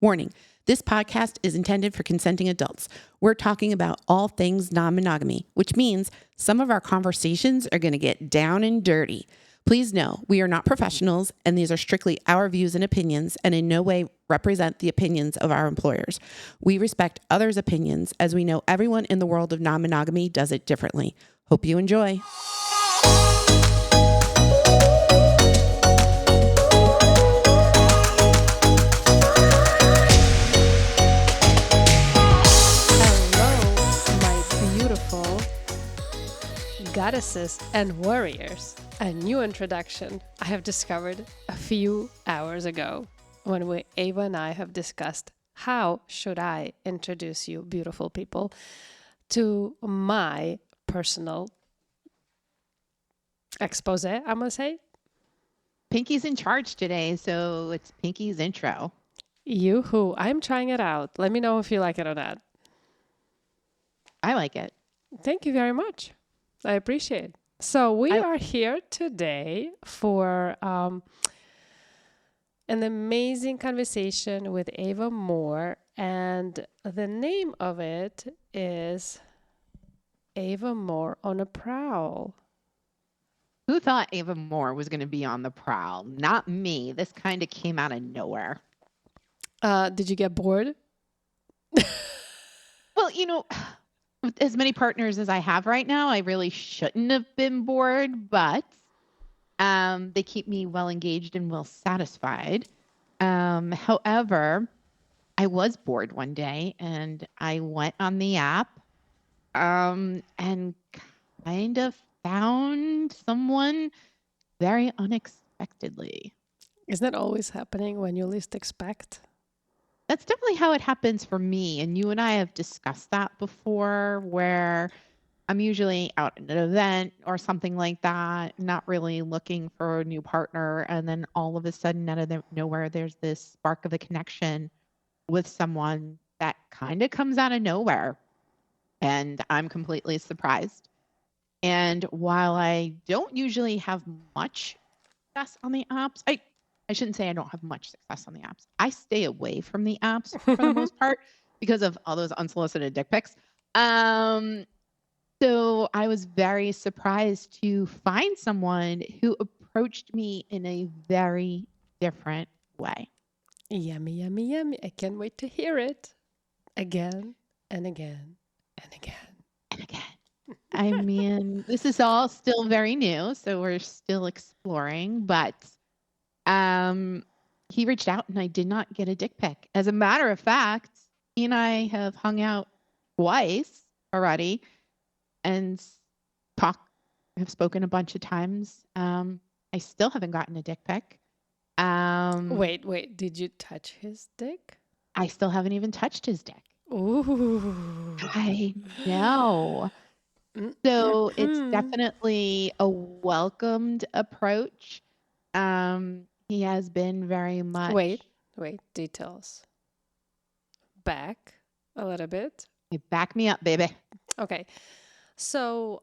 Warning, this podcast is intended for consenting adults. We're talking about all things non-monogamy, which means some of our conversations are going to get down and dirty. Please know we are not professionals, and these are strictly our views and opinions and in no way represent the opinions of our employers. We respect others' opinions as we know everyone in the world of non-monogamy does it differently. Hope you enjoy. Goddesses and warriors, a new introduction I have discovered a few hours ago when Ava and I have discussed how should I introduce you, beautiful people, to my personal expose, I'm going to say. Pinky's in charge today, so it's Pinky's intro. Yoo-hoo, I'm trying it out. Let me know if you like it or not. I like it. Thank you very much. I appreciate it. So we are here today for an amazing conversation with Ava Moore, and the name of it is Ava Moore on a Prowl. Who thought Ava Moore was going to be on the Prowl? Not me. This kind of came out of nowhere. Did you get bored? Well, with as many partners as I have right now, I really shouldn't have been bored, but they keep me well engaged and well satisfied. However, I was bored one day and I went on the app and kind of found someone very unexpectedly. Isn't that always happening when you least expect? That's definitely how it happens for me. And you and I have discussed that before, where I'm usually out at an event or something like that, not really looking for a new partner. And then all of a sudden, out of nowhere, there's this spark of a connection with someone that kind of comes out of nowhere. And I'm completely surprised. And while I don't usually have much success on the apps, I shouldn't say I don't have much success on the apps. I stay away from the apps for the most part because of all those unsolicited dick pics. So I was very surprised to find someone who approached me in a very different way. Yummy, yummy, yummy. I can't wait to hear it again and again and again and again. I mean, this is all still very new, so we're still exploring, but he reached out and I did not get a dick pic. As a matter of fact, he and I have hung out twice already and have spoken a bunch of times. I still haven't gotten a dick pic. Wait, did you touch his dick? I still haven't even touched his dick. Ooh. I know. So it's definitely a welcomed approach. He has been very much... Wait, details. Back a little bit. Back me up, baby. Okay. So,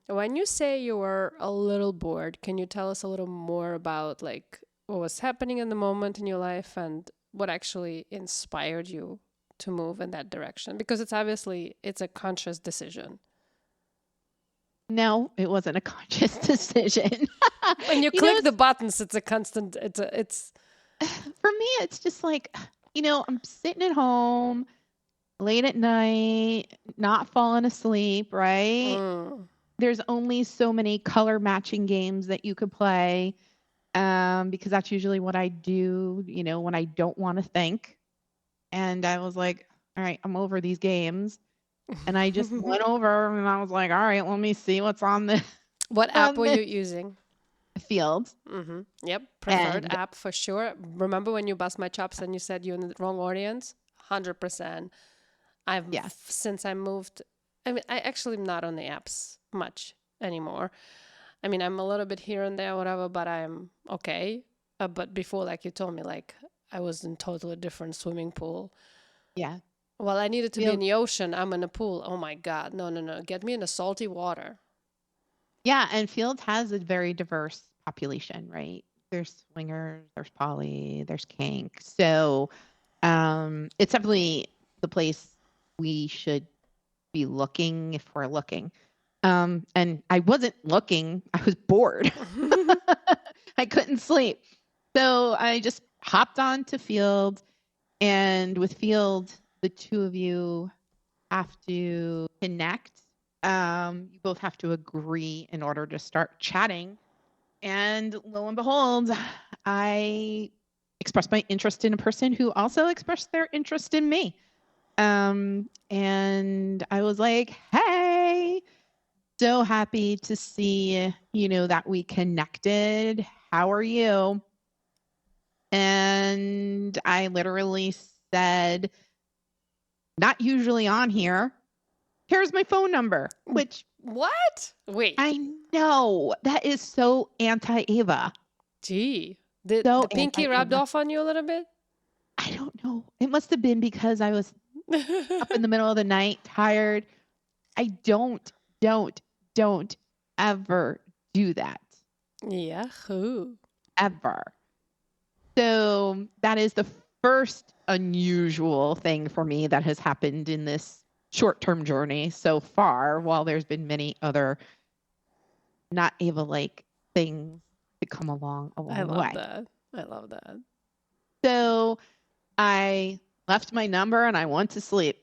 when you say you were a little bored, can you tell us a little more about like what was happening in the moment in your life and what actually inspired you to move in that direction? Because it's a conscious decision. No, it wasn't a conscious decision. When you click the buttons, it's a constant, it's... For me, it's just like, I'm sitting at home late at night, not falling asleep, right? There's only so many color matching games that you could play, because that's usually what I do, when I don't want to think. And I was like, all right, I'm over these games. And I just went over and I was like, all right, let me see what's on the... What app were you using? Field. Mm-hmm. Yep. Preferred app for sure. Remember when you bust my chops and you said you're in the wrong audience? 100%. Since I moved, I actually am not on the apps much anymore. I mean, I'm a little bit here and there, whatever, but I'm okay. But before, like you told me, like I was in totally different swimming pool. Yeah. Well, I needed to be in the ocean. I'm in a pool. Oh my God. No. Get me in the salty water. Yeah. And Fields has a very diverse population, right? There's swingers, there's poly, there's kink. So It's definitely the place we should be looking if we're looking. And I wasn't looking. I was bored. I couldn't sleep. So I just hopped on to Field. And with Field, the two of you have to connect. You both have to agree in order to start chatting. And lo and behold, I expressed my interest in a person who also expressed their interest in me. And I was like, hey, so happy to see, that we connected. How are you? And I literally said, not usually on here. Here's my phone number, which What? Wait. I know that is so anti-Ava. Gee, did So the pinky rubbed off on you a little bit? I don't know. It must have been because I was up in the middle of the night, tired. I don't ever do that. Yahoo. Ever. So that is the first unusual thing for me that has happened in this short-term journey so far, while there's been many other not Ava-like things to come along the way. I love that. So I left my number and I went to sleep.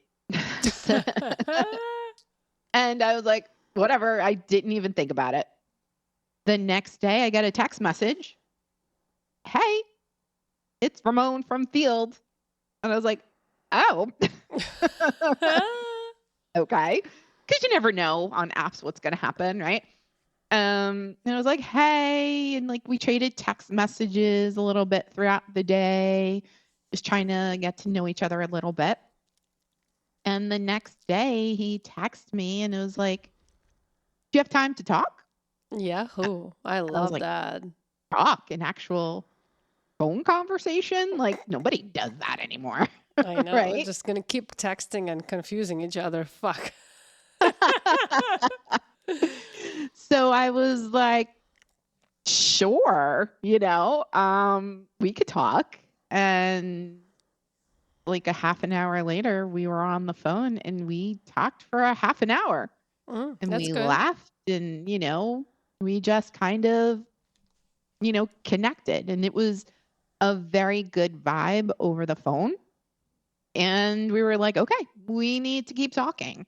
And I was like, whatever. I didn't even think about it. The next day I get a text message. Hey, it's Ramon from Field. And I was like, oh, okay. Because you never know on apps what's going to happen, right? And I was like, hey, and like we traded text messages a little bit throughout the day, just trying to get to know each other a little bit. And the next day he texted me and it was like, do you have time to talk? Yahoo. I love like, that. Talk, an actual phone conversation? Like nobody does that anymore. I know. Right? We're just going to keep texting and confusing each other. Fuck. So I was like, sure, we could talk. And like a half an hour later, we were on the phone and we talked for a half an hour. And we laughed and, we just kind of, connected. And it was a very good vibe over the phone. And we were like, okay, we need to keep talking.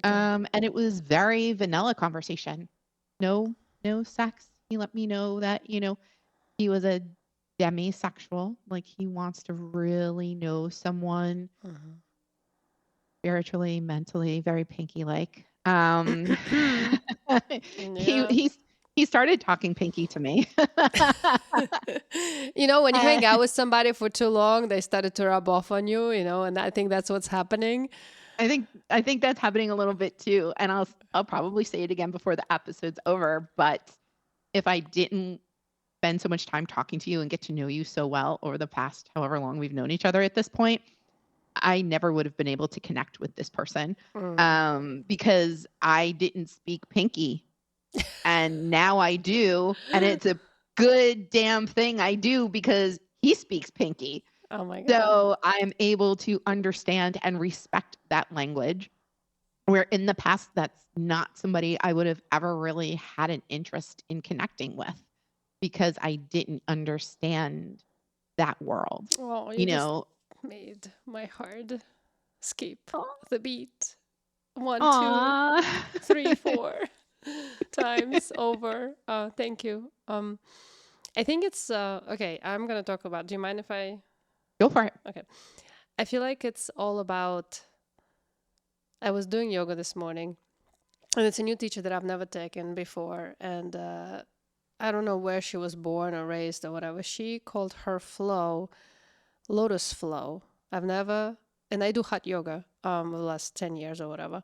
And it was very vanilla conversation. No sex. He let me know that, he was a demisexual. Like he wants to really know someone spiritually, mentally, very pinky like. He started talking pinky to me. When you hang out with somebody for too long, they started to rub off on you, and I think that's what's happening. I think that's happening a little bit too. And I'll probably say it again before the episode's over. But if I didn't spend so much time talking to you and get to know you so well over the past however long we've known each other at this point, I never would have been able to connect with this person because I didn't speak pinky. And now I do. And it's a good damn thing I do because he speaks pinky. Oh my God. So I'm able to understand and respect that language, where in the past, that's not somebody I would have ever really had an interest in connecting with because I didn't understand that world. Oh, you just made my heart skip the beat. 1, 2, 3, 4 times over. Thank you. I think it's okay. I'm gonna talk about. Do you mind if I go for it? Okay. I feel like it's all about. I was doing yoga this morning, and it's a new teacher that I've never taken before, and I don't know where she was born or raised or whatever. She called her flow lotus flow. I've never, and I do hot yoga the last 10 years or whatever.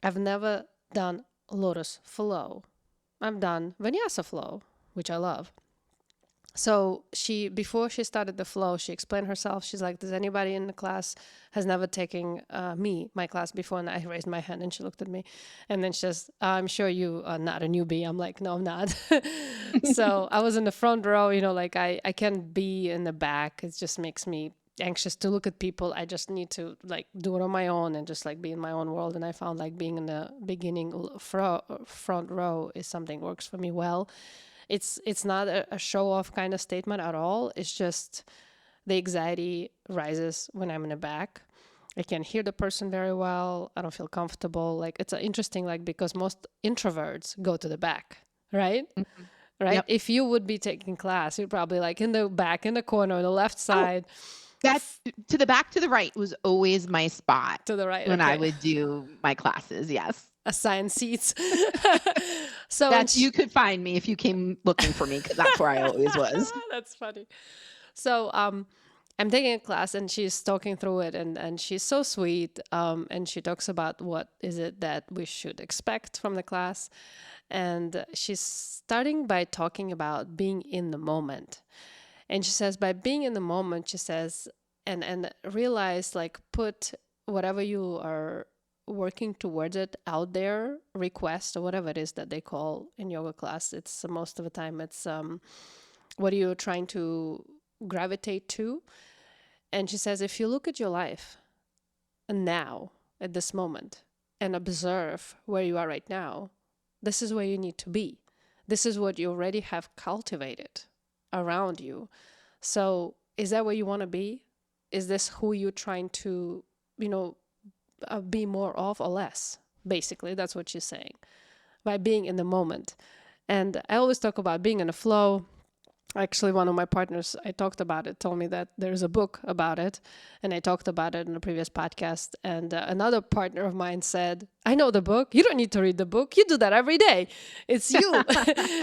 I've never done lotus flow. I've done vinyasa flow, which I love. So before she started the flow, she explained herself. She's like, does anybody in the class has never taken my class before? And I raised my hand and she looked at me. And then she says, I'm sure you are not a newbie. I'm like, no, I'm not. So I was in the front row, like I can't be in the back. It just makes me anxious to look at people. I just need to like do it on my own and just like be in my own world. And I found like being in the beginning front row is something works for me well. It's not a show off kind of statement at all. It's just the anxiety rises when I'm in the back. I can hear the person very well. I don't feel comfortable. Like it's interesting, like because most introverts go to the back, right? Mm-hmm. Right. Yep. If you would be taking class, you're probably like in the back, in the corner, on the left side. That to the back to the right was always my spot to the right when I okay. would do my classes. Yes. Assign seats. So That's you could find me if you came looking for me, because that's where I always was. That's funny. So I'm taking a class and she's talking through it, and she's so sweet. And she talks about what is it that we should expect from the class. And she's starting by talking about being in the moment. And she says, by being in the moment, she says, and realize, like, put whatever you are working towards it out there, request or whatever it is that they call in yoga class. It's most of the time it's what are you trying to gravitate to? And she says, if you look at your life now, at this moment, and observe where you are right now, this is where you need to be. This is what you already have cultivated around you. So is that where you want to be? Is this who you're trying to, be more of or less? Basically, that's what she's saying. By being in the moment. And I always talk about being in the flow. Actually, one of my partners, I talked about it, told me that there's a book about it. And I talked about it in a previous podcast. And another partner of mine said, I know the book. You don't need to read the book. You do that every day. It's you.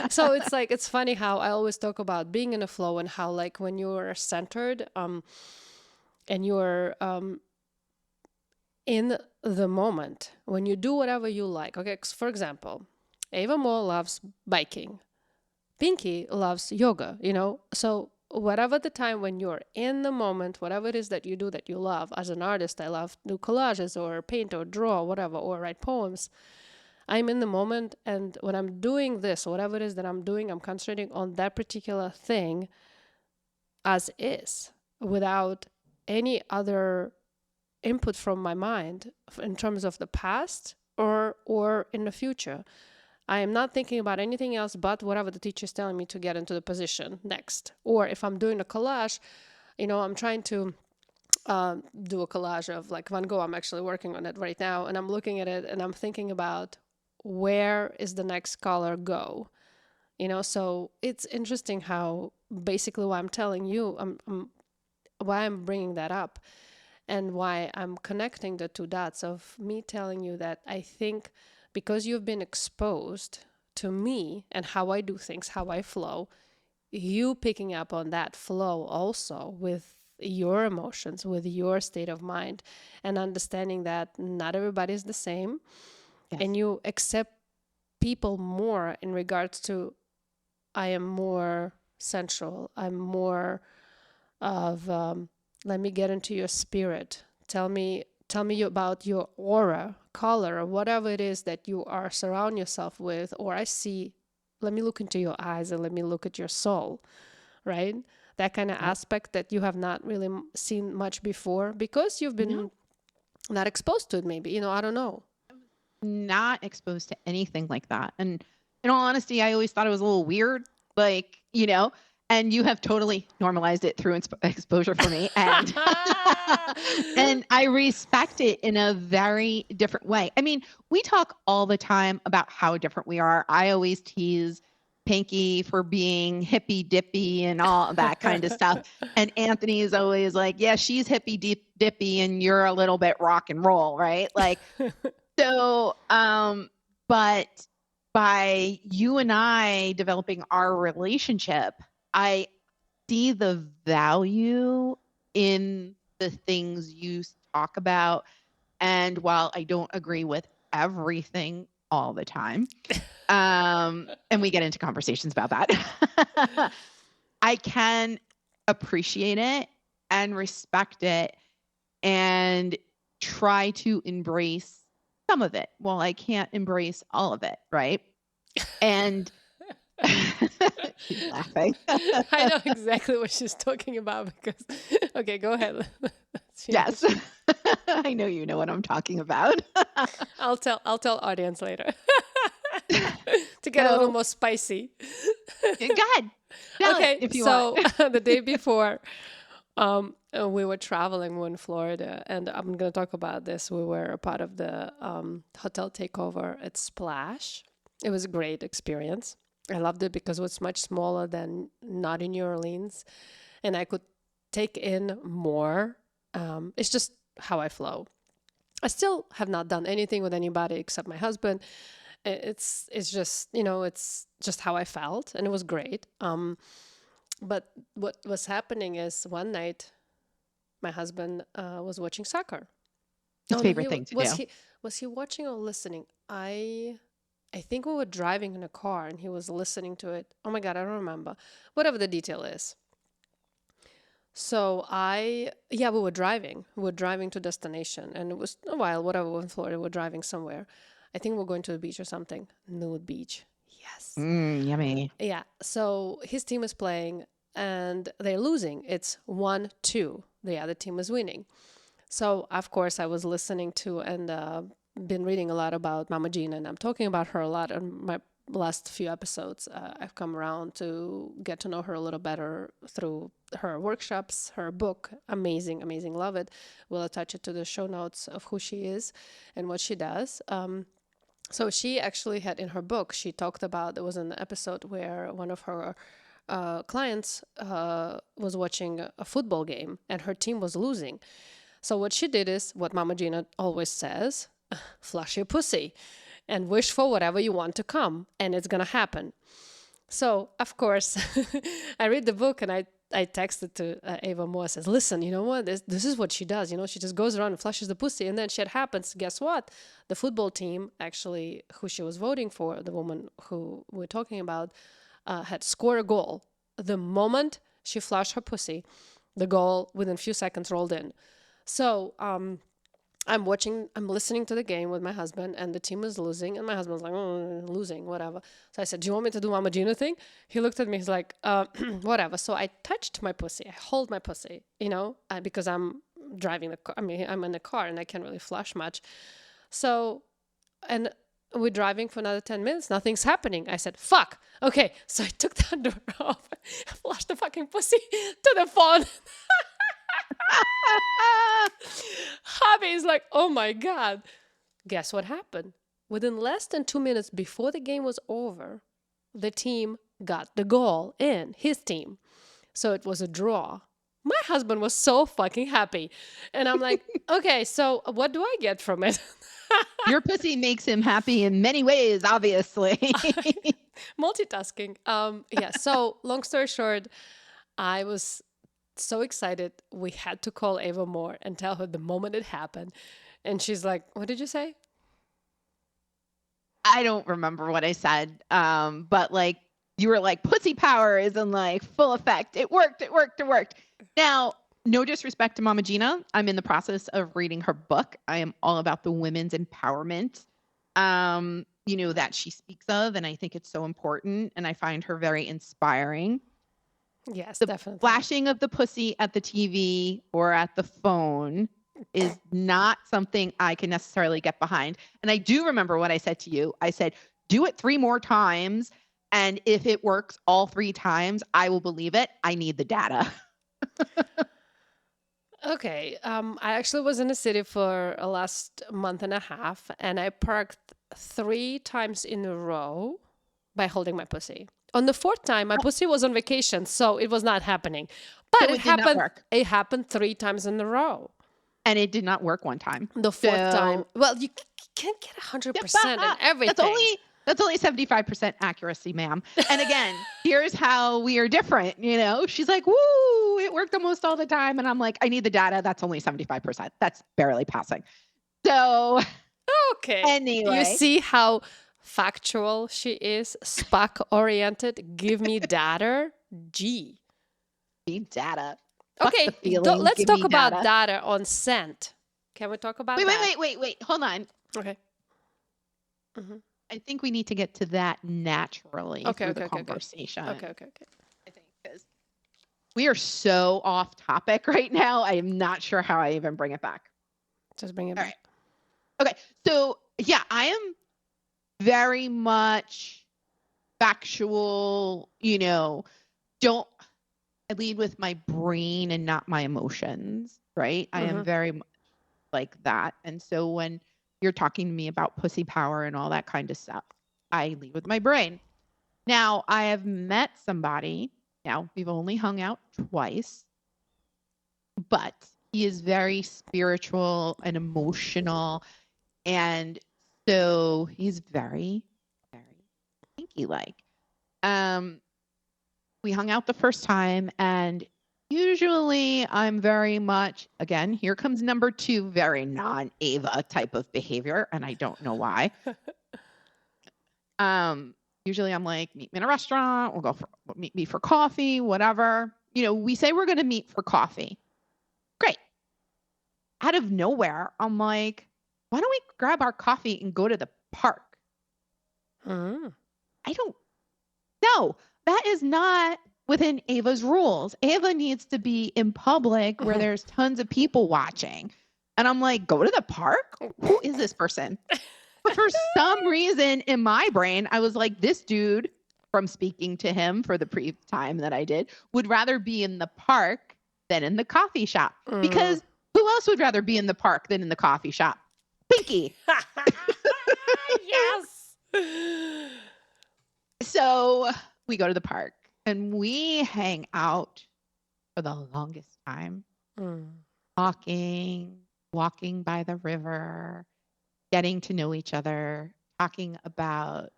So it's like, it's funny how I always talk about being in a flow, and how like when you're centered and you're in the moment, when you do whatever you like. Okay, for example, Ava Moore loves biking. Pinky loves yoga, So whatever the time when you're in the moment, whatever it is that you do that you love. As an artist, I love do collages or paint or draw, whatever, or write poems. I'm in the moment, and when I'm doing this, whatever it is that I'm doing, I'm concentrating on that particular thing as is, without any other input from my mind in terms of the past or in the future. I am not thinking about anything else but whatever the teacher is telling me to get into the position next. Or if I'm doing a collage, I'm trying to do a collage of like Van Gogh. I'm actually working on it right now, and I'm looking at it and I'm thinking about where is the next color go. So it's interesting how basically why I'm telling you, why I'm bringing that up, and why I'm connecting the two dots of me telling you that I think because you've been exposed to me and how I do things, how I flow, you picking up on that flow also with your emotions, with your state of mind, and understanding that not everybody is the same. Yes. And you accept people more in regards to, I am more sensual, I'm more of, let me get into your spirit. Tell me about your aura, color, or whatever it is that you are surround yourself with. Or let me look into your eyes and let me look at your soul, right? That kind of aspect that you have not really seen much before because you've been not exposed to it, maybe, I don't know. Not exposed to anything like that. And in all honesty, I always thought it was a little weird, like, and you have totally normalized it through exposure for me. And, and I respect it in a very different way. I mean, we talk all the time about how different we are. I always tease Pinky for being hippy dippy and all that kind of stuff. And Anthony is always like, yeah, she's hippy dippy and you're a little bit rock and roll, right? Like, so, but by you and I developing our relationship, I see the value in the things you talk about. And while I don't agree with everything all the time, and we get into conversations about that, I can appreciate it and respect it and try to embrace some of it. Well, I can't embrace all of it, right? And She's laughing. I know exactly what she's talking about because, okay, go ahead. Yes. I know you know what I'm talking about. I'll tell audience later to get a little more spicy. Go ahead. Tell it Okay, if you want. the day before, we were traveling. We were in Florida, and I'm going to talk about this. We were a part of the hotel takeover at Splash. It was a great experience. I loved it because it was much smaller than not in New Orleans, and I could take in more. It's just how I flow. I still have not done anything with anybody except my husband. It's just, it's just how I felt, and it was great. But what was happening is one night, my husband was watching soccer. His favorite thing to do. Was he watching or listening? I think we were driving in a car and he was listening to it. Oh my God, I don't remember. Whatever the detail is. So we were driving. We were driving to destination, and it was a while, whatever, we were in Florida, we were driving somewhere. I think we're going to the beach or something. Nude beach. Yes. Yummy. Yeah. So his team is playing and they're losing. It's 1-2. The other team is winning. So, of course, I was listening to and been reading a lot about Mama Gena, and I'm talking about her a lot in my last few episodes. I've come around to get to know her a little better through her workshops, her book. Amazing, amazing. Love it. We'll attach it to the show notes of who she is and what she does. So she actually had in her book, she talked about, there was an episode where one of her clients was watching a football game and her team was losing. So what she did is what Mama Gena always says, flush your pussy and wish for whatever you want to come, and it's going to happen. So, of course, I read the book and I texted to Ava Moore, says, listen, you know what, this is what she does. She just goes around and flushes the pussy, and then shit happens. Guess what? The football team, actually, who she was voting for, the woman who we're talking about, had scored a goal. The moment she flushed her pussy, the goal within a few seconds rolled in. So I'm listening to the game with my husband, and the team is losing, and my husband's like, oh, losing, whatever. So I said, do you want me to do Mama Gena thing? He looked at me, he's like, whatever. So I touched my pussy. I hold my pussy, because I'm driving the car. I mean, I'm in the car, and I can't really flush much. So, and we're driving for another 10 minutes. Nothing's happening. I said, fuck. Okay. So I took that door off, flushed the fucking pussy to the phone. Hubby is like, oh my God. Guess what happened? Within less than 2 minutes before the game was over, the team got the goal in, his team. So it was a draw. My husband was so fucking happy. And I'm like, okay, so what do I get from it? Your pussy makes him happy in many ways, obviously. Multitasking. Yeah, so long story short, I was so excited. We had to call Ava Moore and tell her the moment it happened. And she's like, what did you say? I don't remember what I said. But like, you were like, pussy power is in like full effect. It worked. Now, no disrespect to Mama Gena. I'm in the process of reading her book. I am all about the women's empowerment, that she speaks of. And I think it's so important. And I find her very inspiring. Yes, the definitely. Flashing of the pussy at the TV or at the phone is not something I can necessarily get behind. And I do remember what I said to you. I said, do it 3 more times. And if it works all 3 times, I will believe it. I need the data. Okay. I actually was in the city for the last month and a half, and I parked 3 times in a row by holding my pussy. On the 4th time, my pussy was on vacation, so it was not happening. But So it happened. It happened 3 times in a row. And it did not work one time. The 4th time. Well, you can't get 100% in everything. That's only 75% accuracy, ma'am. And again, here's how we are different. She's like, woo, it worked almost all the time. And I'm like, I need the data. That's only 75%. That's barely passing. So, okay. Anyway. You see how factual she is, Spock oriented. Give me data. G. Need data. Okay, let's talk about data on scent. Can we talk about that? Wait. Hold on. Okay. Mm-hmm. I think we need to get to that naturally through the conversation. Okay. I think because we are so off topic right now. I am not sure how I even bring it back. Just bring it back. Right. Okay. So yeah, I am very much factual, I lead with my brain and not my emotions, right? I am very much like that. And so when you're talking to me about pussy power and all that kind of stuff, I lead with my brain. Now, I have met somebody. Now, we've only hung out twice, but he is very spiritual and emotional. And so he's very, very kinky-like. We hung out the first time, and usually I'm very much, again, here comes number 2, very non-Ava type of behavior, and I don't know why. Usually I'm like, meet me in a restaurant, meet me for coffee, whatever. We say we're going to meet for coffee. Great. Out of nowhere, I'm like, why don't we grab our coffee and go to the park? I don't know. That is not within Ava's rules. Ava needs to be in public where there's tons of people watching. And I'm like, go to the park? Who is this person? But for some reason in my brain, I was like, this dude, from speaking to him for the brief time that I did, would rather be in the park than in the coffee shop. Because who else would rather be in the park than in the coffee shop? Pinky. Yes. So we go to the park and we hang out for the longest time, talking, walking by the river, getting to know each other, talking about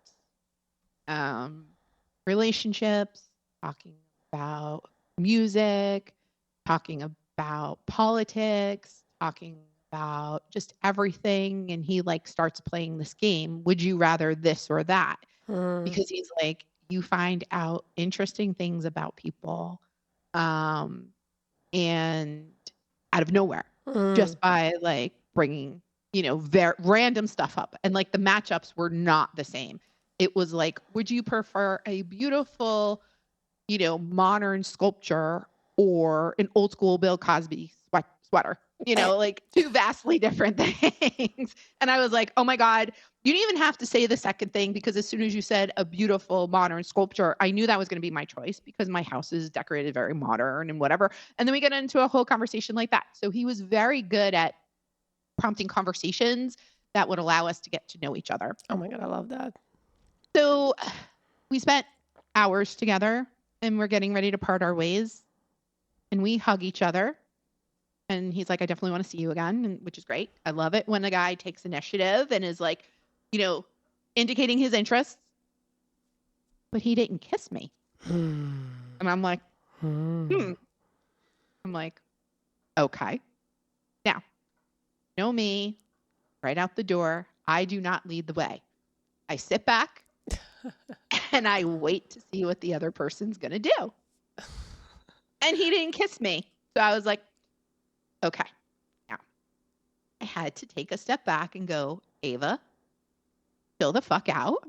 relationships, talking about music, talking about politics, talking about just everything. And he starts playing this game. Would you rather this or that? Because he's like, you find out interesting things about people and out of nowhere just by bringing very random stuff up. And the matchups were not the same. It was like, would you prefer a beautiful modern sculpture or an old school Bill Cosby sweater? Two vastly different things. And I was like, oh my God, you didn't even have to say the second thing, because as soon as you said a beautiful modern sculpture, I knew that was going to be my choice because my house is decorated very modern and whatever. And then we get into a whole conversation like that. So he was very good at prompting conversations that would allow us to get to know each other. Oh my God, I love that. So we spent hours together and we're getting ready to part our ways. And we hug each other. And he's like, I definitely want to see you again, which is great. I love it when a guy takes initiative and is indicating his interests. But he didn't kiss me. And I'm like, I'm like, okay. Now, know me, right out the door, I do not lead the way. I sit back and I wait to see what the other person's going to do. And he didn't kiss me. So I was like, okay. Now, I had to take a step back and go, Ava, chill the fuck out.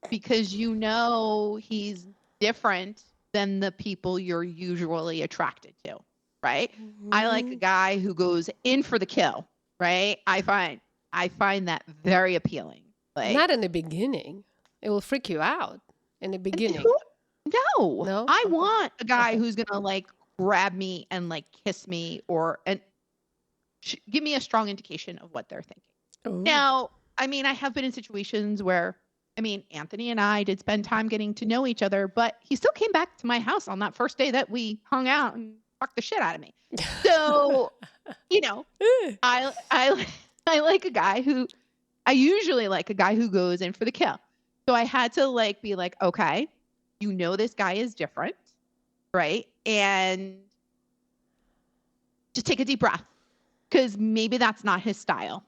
Because he's different than the people you're usually attracted to, right? I like a guy who goes in for the kill, right? I find that very appealing. Not in the beginning. It will freak you out in the beginning. No? I want a guy who's gonna grab me and kiss me and give me a strong indication of what they're thinking. Ooh. Now, I have been in situations where, Anthony and I did spend time getting to know each other, but he still came back to my house on that first day that we hung out and fucked the shit out of me. So, I like a guy who, I usually like a guy who goes in for the kill. So I had to be like, okay, this guy is different, right? And just take a deep breath, because maybe that's not his style.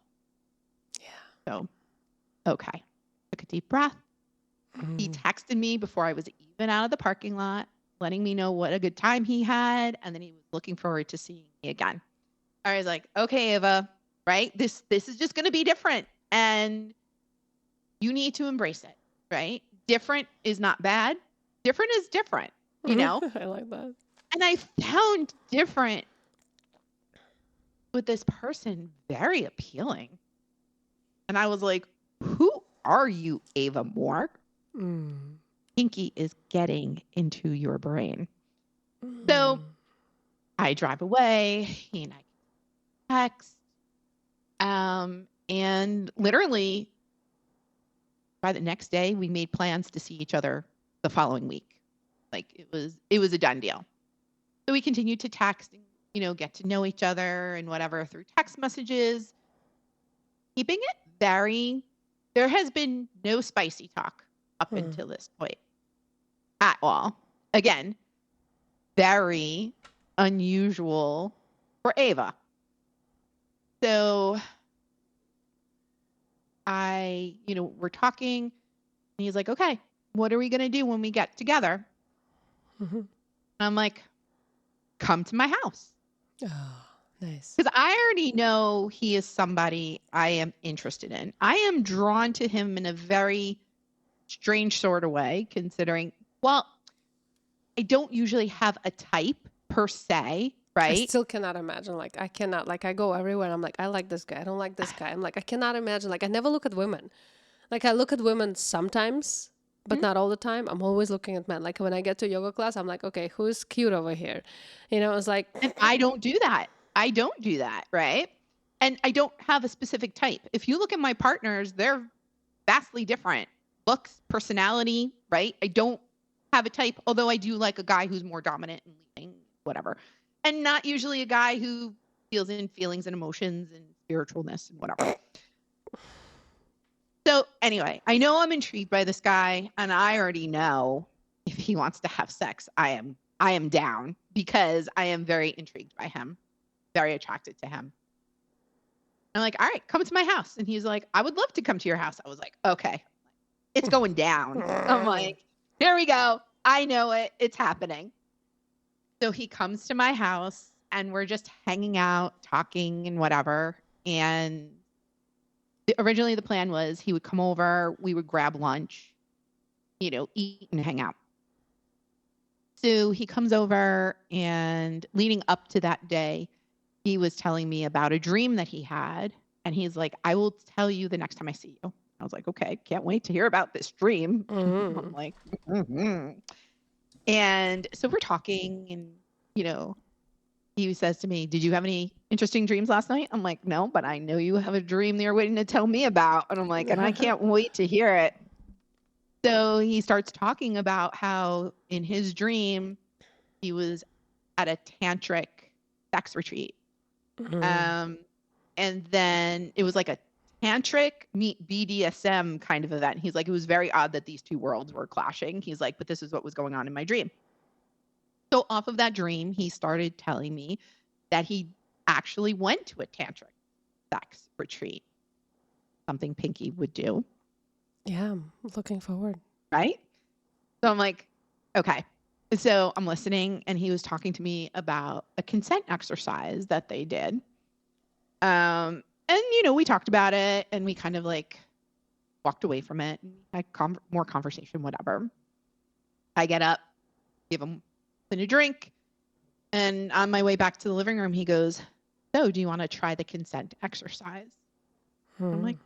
Yeah. So, okay. Took a deep breath. He texted me before I was even out of the parking lot, letting me know what a good time he had. And then he was looking forward to seeing me again. I was like, okay, Ava, right? This is just going to be different. And you need to embrace it, right? Different is not bad. Different is different, you know? I like that. And I found different with this person very appealing. And I was like, who are you, Ava Moore? Pinky is getting into your brain. So I drive away, he and I text. And literally by the next day, we made plans to see each other the following week. Like it was a done deal. So we continued to text and, you know, get to know each other and whatever through text messages. Keeping it very, there has been no spicy talk up until this point at all. Again, very unusual for Ava. So we're talking and he's like, okay, what are we going to do when we get together? And I'm like, come to my house. Oh, nice. Because I already know he is somebody I am interested in. I am drawn to him in a very strange sort of way, considering, well, I don't usually have a type per se, right? I still cannot imagine. Like, I cannot. Like, I go everywhere. I'm like, I like this guy. I don't like this guy. I'm like, I cannot imagine. Like, I never look at women. Like, I look at women sometimes, but not all the time. I'm always looking at men. Like, when I get to yoga class, I'm like, okay, who's cute over here? You know, it's like... And I don't do that. Right? And I don't have a specific type. If you look at my partners, they're vastly different. Looks, personality, right? I don't have a type, although I do like a guy who's more dominant and leading, whatever. And not usually a guy who feels in feelings and emotions and spiritualness and whatever. So anyway, I know I'm intrigued by this guy, and I already know if he wants to have sex, I am down, because I am very intrigued by him, very attracted to him. I'm like, all right, come to my house. And he's like, I would love to come to your house. I was like, okay, it's going down. I'm like, here we go. I know it. It's happening. So he comes to my house and we're just hanging out, talking and whatever. And originally the plan was he would come over, we would grab lunch, you know, eat and hang out. So he comes over, and leading up to that day, he was telling me about a dream that he had. And he's like, I will tell you the next time I see you. I was like, okay, can't wait to hear about this dream. I'm like, And so we're talking, and, you know, he says to me, did you have any interesting dreams last night? I'm like, no, but I know you have a dream that you're waiting to tell me about. And I'm like, and I can't wait to hear it. So he starts talking about how in his dream, he was at a tantric sex retreat. And then it was like a tantric meet BDSM kind of event. He's like, it was very odd that these two worlds were clashing. He's like, but this is what was going on in my dream. So off of that dream, he started telling me that he actually went to a tantric sex retreat, something Pinky would do. Yeah, I'm looking forward. Right? So I'm like, okay. So I'm listening, and he was talking to me about a consent exercise that they did. And, you know, we talked about it, and we kind of like walked away from it and had more conversation, whatever. I get up, give him a drink, and on my way back to the living room, he goes, so do you want to try the consent exercise? I'm like,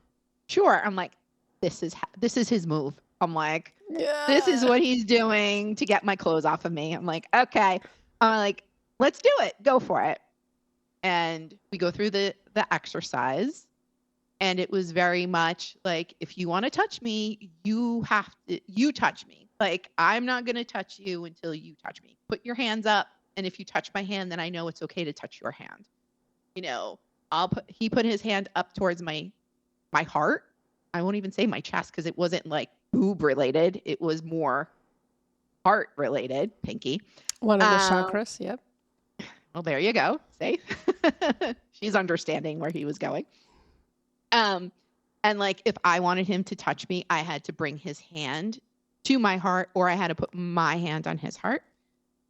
sure. I'm like, this is his move. I'm like, this is what he's doing to get my clothes off of me. I'm like, okay. I'm like, let's do it. Go for it. And we go through the exercise, and it was very much like, if you want to touch me, you touch me. Like, I'm not going to touch you until you touch me. Put your hands up. And if you touch my hand, then I know it's okay to touch your hand. You know, he put his hand up towards my heart. I won't even say my chest, because it wasn't like boob related. It was more heart related, Pinky. One of the chakras, yep. Well, there you go. See? She's understanding where he was going. And like, if I wanted him to touch me, I had to bring his hand to my heart, or I had to put my hand on his heart.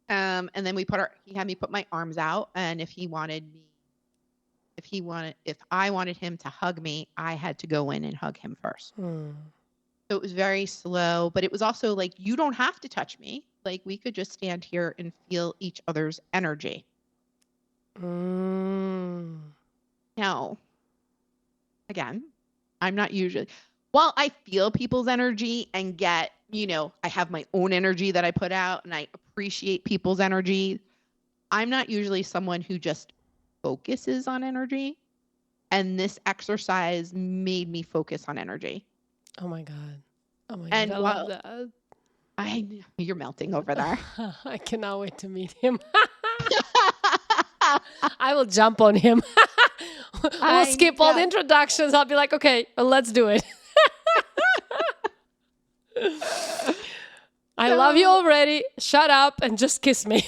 And then he had me put my arms out. And if I wanted him to hug me, I had to go in and hug him first. So it was very slow, but it was also like, you don't have to touch me. Like, we could just stand here and feel each other's energy. Now, again, I'm not usually, while I feel people's energy and get, I have my own energy that I put out and I appreciate people's energy, I'm not usually someone who just focuses on energy. And this exercise made me focus on energy. Oh my God. I love that. You're melting over there. I cannot wait to meet him. I will jump on him. We'll skip all the introductions. I'll be like, okay, let's do it. I love you already. Shut up and just kiss me.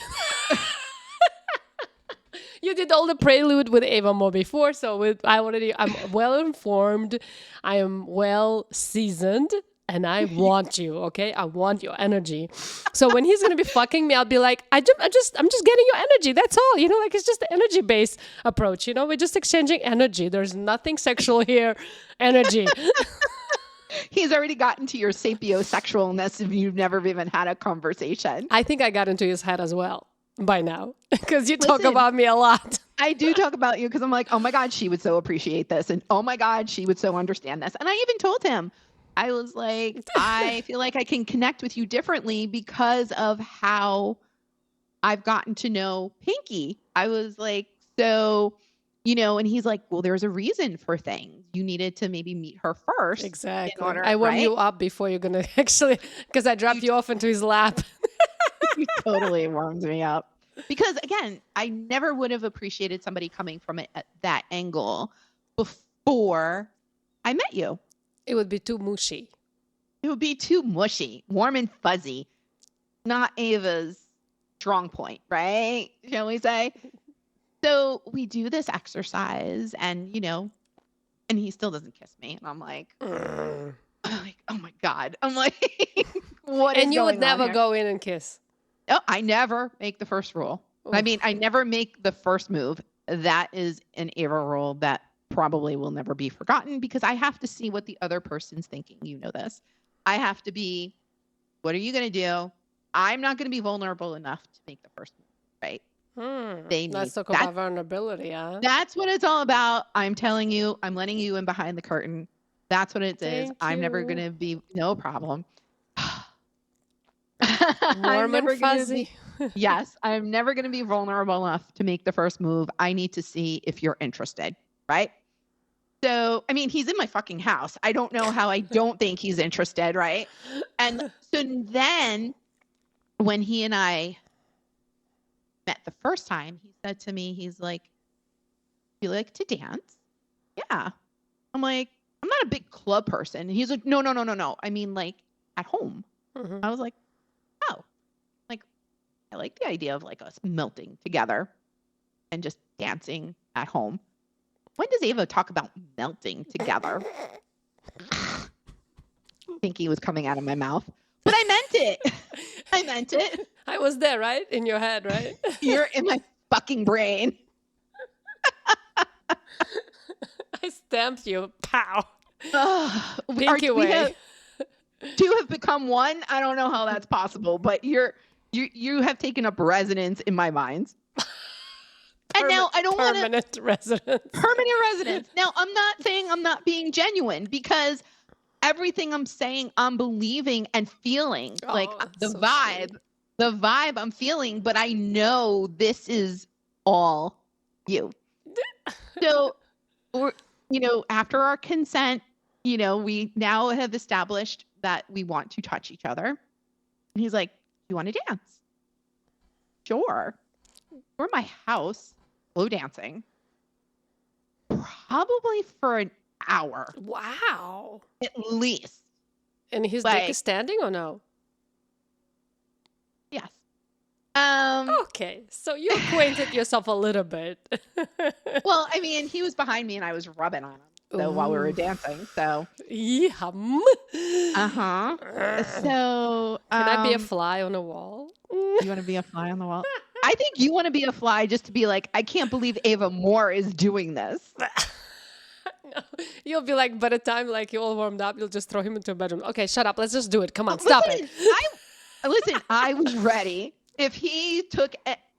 You did all the prelude with Ava more before, so I'm well informed. I am well seasoned. And I want you, okay? I want your energy. So when he's gonna be fucking me, I'll be like, I'm just getting your energy. That's all, like it's just the energy-based approach. We're just exchanging energy. There's nothing sexual here. Energy. He's already gotten to your sapiosexualness if you've never even had a conversation. I think I got into his head as well by now because you talk about me a lot. I do talk about you because I'm like, oh my God, she would so appreciate this, and oh my God, she would so understand this. And I even told him. I was like, I feel like I can connect with you differently because of how I've gotten to know Pinky. I was like, so, and he's like, well, there's a reason for things. You needed to maybe meet her first. Exactly. I warmed you up before you're going to actually, because I dropped you off into his lap. You totally warmed me up. Because again, I never would have appreciated somebody coming from it at that angle before I met you. It would be too mushy. It would be too mushy, warm and fuzzy. Not Ava's strong point, right? Shall we say? So we do this exercise and, and he still doesn't kiss me. And I'm like, oh my God. I'm like, what is going on? And you would never go in and kiss. Oh, I never make the first rule. Oof. I mean, I never make the first move. That is an Ava rule that probably will never be forgotten because I have to see what the other person's thinking. You know this. I have to be, what are you going to do? I'm not going to be vulnerable enough to make the first move, right? Let's talk about vulnerability, huh? That's what it's all about. I'm telling you, I'm letting you in behind the curtain. That's what it is. I'm never going to be, no problem. Warm and fuzzy. Yes, I'm never going to be vulnerable enough to make the first move. I need to see if you're interested, right? So, I mean, he's in my fucking house. I don't know how I don't think he's interested, right? And so then when he and I met the first time, he said to me, he's like, you like to dance? Yeah. I'm like, I'm not a big club person. And he's like, no. I mean, like at home. Mm-hmm. I was like, oh, like I like the idea of like us melting together and just dancing at home. When does Ava talk about melting together? Pinky was coming out of my mouth, but I meant it. I meant it. I was there, right? In your head, right? You're in my fucking brain. I stamped you. Pow. Pinky way. Two have become one. I don't know how that's possible, but you have taken up residence in my mind. And now I don't want permanent residence. Permanent residence. Now I'm not saying I'm not being genuine because everything I'm saying, I'm believing and feeling like the so vibe, sweet. The vibe I'm feeling, but I know this is all you. So, after our consent, we now have established that we want to touch each other. And he's like, you want to dance? Sure. We're in my house, slow dancing. Probably for an hour. Wow. At least. And his dick is standing or no? Yes. Okay. So you acquainted yourself a little bit. Well, I mean, he was behind me and I was rubbing on him. So while we were dancing, so. Yum. Uh-huh. So. Can I be a fly on a wall? You want to be a fly on the wall? I think you want to be a fly just to be like, I can't believe Ava Moore is doing this. No, you'll be like, by the time like you're all warmed up, you'll just throw him into a bedroom. Okay, shut up. Let's just do it. Come on, stop it. I was ready. If he took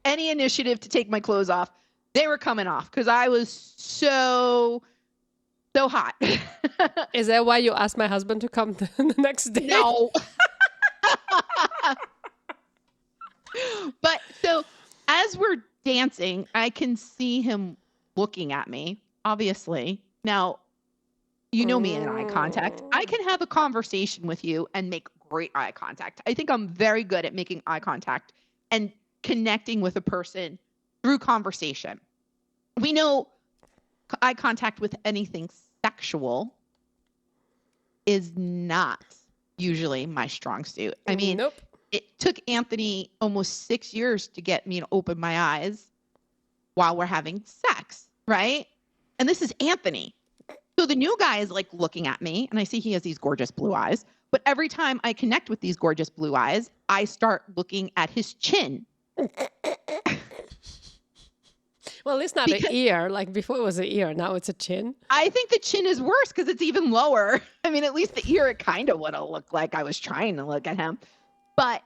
any initiative to take my clothes off, they were coming off because I was so hot. Is that why you asked my husband to come the next day? No. But so as we're dancing, I can see him looking at me, obviously. Now, you know me in eye contact. I can have a conversation with you and make great eye contact. I think I'm very good at making eye contact and connecting with a person through conversation. We know eye contact with anything sexual is not usually my strong suit. I mean, nope. It took Anthony almost 6 years to get me to open my eyes while we're having sex, right? And this is Anthony. So the new guy is like looking at me and I see he has these gorgeous blue eyes. But every time I connect with these gorgeous blue eyes, I start looking at his chin. Well, it's not an ear. Like before it was an ear. Now it's a chin. I think the chin is worse because it's even lower. I mean, at least the ear, it kind of would have looked like I was trying to look at him. But